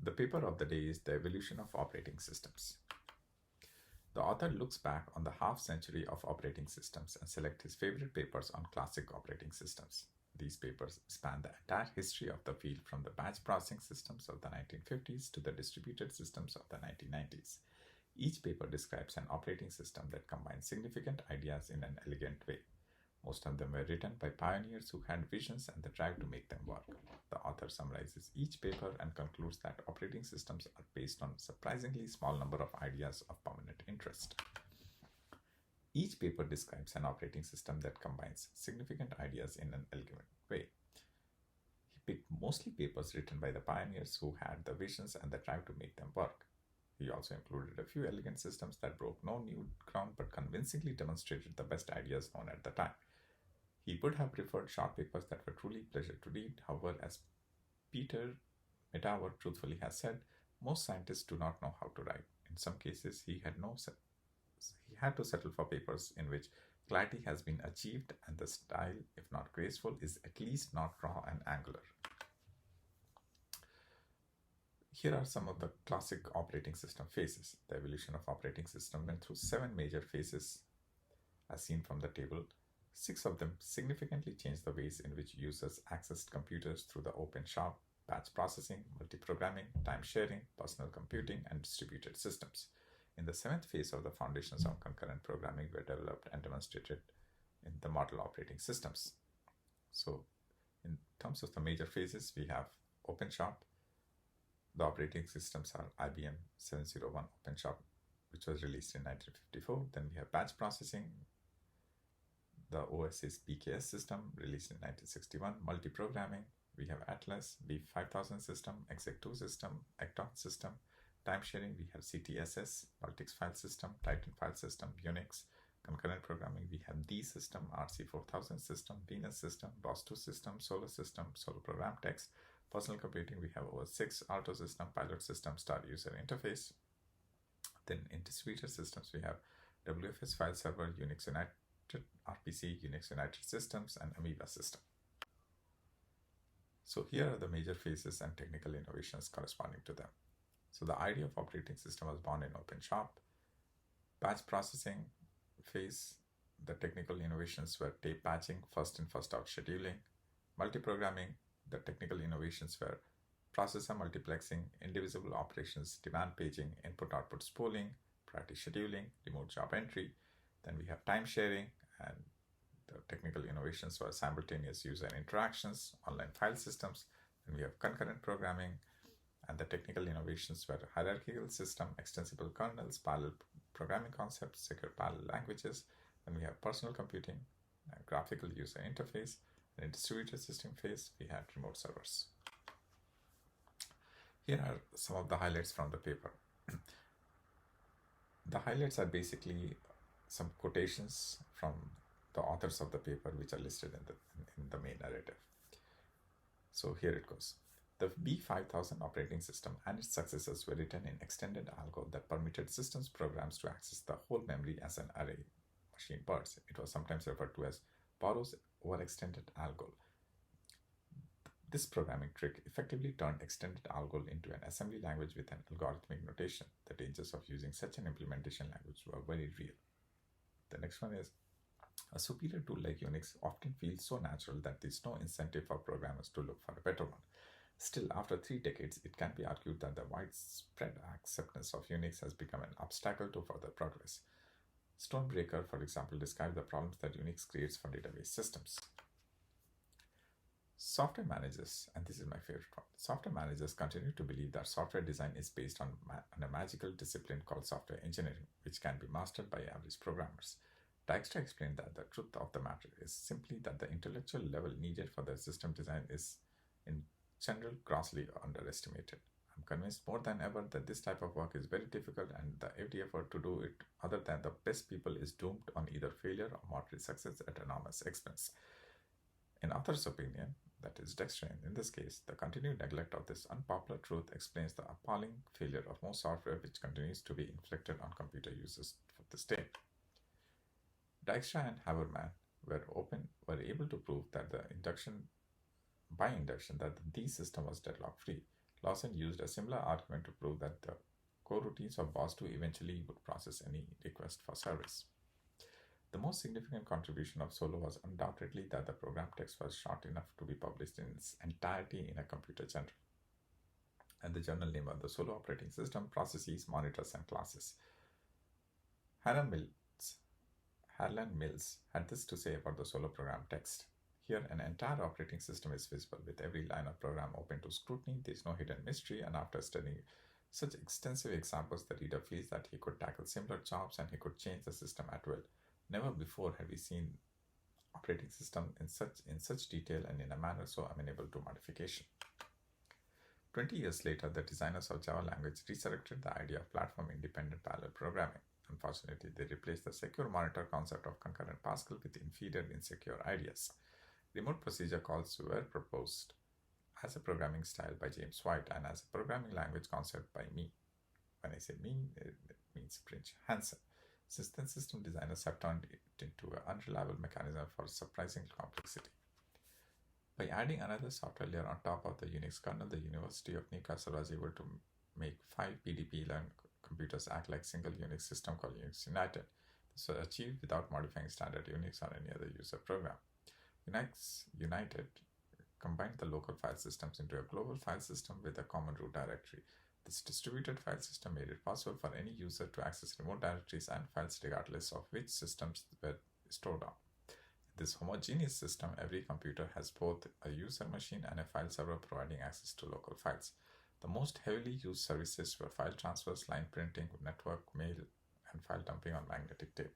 The paper of the day is The Evolution of Operating Systems. The author looks back on the half century of operating systems and selects his favorite papers on classic operating systems. These papers span the entire history of the field from the batch processing systems of the 1950s to the distributed systems of the 1990s. Each paper describes an operating system that combines significant ideas in an elegant way. Most of them were written by pioneers who had visions and the drive to make them work. The author summarizes each paper and concludes that operating systems are based on a surprisingly small number of ideas of permanent interest. Each paper describes an operating system that combines significant ideas in an elegant way. He picked mostly papers written by the pioneers who had the visions and the drive to make them work. He also included a few elegant systems that broke no new ground but convincingly demonstrated the best ideas known at the time. He would have preferred short papers that were truly a pleasure to read. However, as Peter Medawar truthfully has said, most scientists do not know how to write. In some cases, he had to settle for papers in which clarity has been achieved and the style, if not graceful, is at least not raw and angular. Here are some of the classic operating system phases. The evolution of operating system went through 7 major phases as seen from the table. 6 of them significantly changed the ways in which users accessed computers through the open shop, batch processing, multiprogramming, time sharing, personal computing, and distributed systems. In the 7th phase of the foundations of concurrent programming were developed and demonstrated in the model operating systems. So in terms of the major phases, we have OpenShop. The operating systems are IBM 701 OpenShop, which was released in 1954. Then we have batch processing. The OS is PKS system, released in 1961. Multiprogramming, we have Atlas, B5000 system, Exec2 system, Ecton system. Time sharing, we have CTSS, Multics file system, Titan file system, Unix. Concurrent programming, we have D system, RC4000 system, Venus system, BOS2 system, Solar system, Solar program text. Personal computing, we have OS6, Alto system, Pilot system, Star user interface. Then in distributed systems, we have WFS file server, Unix United, RPC, Unix United Systems, and Amoeba system. So here are the major phases and technical innovations corresponding to them. So the idea of operating system was born in OpenShop. Batch processing phase, the technical innovations were tape batching, first in, first out scheduling. Multiprogramming, the technical innovations were processor multiplexing, indivisible operations, demand paging, input-output spooling, priority scheduling, remote job entry. Then we have time sharing, and the technical innovations were simultaneous user interactions, online file systems. Then we have concurrent programming, and the technical innovations were hierarchical system, extensible kernels, parallel programming concepts, secure parallel languages. Then we have personal computing, graphical user interface. And in distributed system phase, we had remote servers. Here are some of the highlights from the paper. The highlights are basically some quotations from the authors of the paper, which are listed in the main narrative. So here it goes. The B5000 operating system and its successors were written in extended ALGO that permitted systems programs to access the whole memory as an array machine parts. It was sometimes referred to as Borrow's overextended ALGO. This programming trick effectively turned extended ALGO into an assembly language with an algorithmic notation. The dangers of using such an implementation language were very real. The next one is, a superior tool like Unix often feels so natural that there's no incentive for programmers to look for a better one. Still, after 3 decades, it can be argued that the widespread acceptance of Unix has become an obstacle to further progress. Stonebreaker, for example, described the problems that Unix creates for database systems. Software managers, and this is my favorite one, software managers continue to believe that software design is based on a magical discipline called software engineering, which can be mastered by average programmers. Dijkstra explained that the truth of the matter is simply that the intellectual level needed for the system design is, in general, grossly underestimated. I'm convinced more than ever that this type of work is very difficult, and every effort to do it other than the best people is doomed on either failure or moderate success at enormous expense. In author's opinion, that is Dijkstra in this case, the continued neglect of this unpopular truth explains the appalling failure of most software which continues to be inflicted on computer users for this day. Dijkstra and Haberman were able to prove that by induction that the system was deadlock free. Lawson used a similar argument to prove that the coroutines of BOS2 eventually would process any request for service. The most significant contribution of Solo was undoubtedly that the program text was short enough to be published in its entirety in a computer journal. And the journal name of the Solo operating system, processes, monitors, and classes. Harlan Mills had this to say about the Solo program text. Here, an entire operating system is visible with every line of program open to scrutiny. There is no hidden mystery, and after studying such extensive examples, the reader feels that he could tackle similar jobs and he could change the system at will. Never before have we seen operating system in such detail and in a manner so amenable to modification. 20 years later, the designers of Java language resurrected the idea of platform-independent parallel programming. Unfortunately, they replaced the secure monitor concept of concurrent Pascal with inferior insecure ideas. Remote procedure calls were proposed as a programming style by James White and as a programming language concept by me. When I say me, it means Prince Hansen. Since then, system designers have turned it into an unreliable mechanism for surprising complexity. By adding another software layer on top of the Unix kernel, the University of Newcastle was able to make 5 PDP-learned computers act like single Unix system called Unix United. This was achieved without modifying standard Unix or any other user program. Unix United combined the local file systems into a global file system with a common root directory. This distributed file system made it possible for any user to access remote directories and files regardless of which systems were stored on. In this homogeneous system, every computer has both a user machine and a file server providing access to local files. The most heavily used services were file transfers, line printing, network mail, and file dumping on magnetic tape.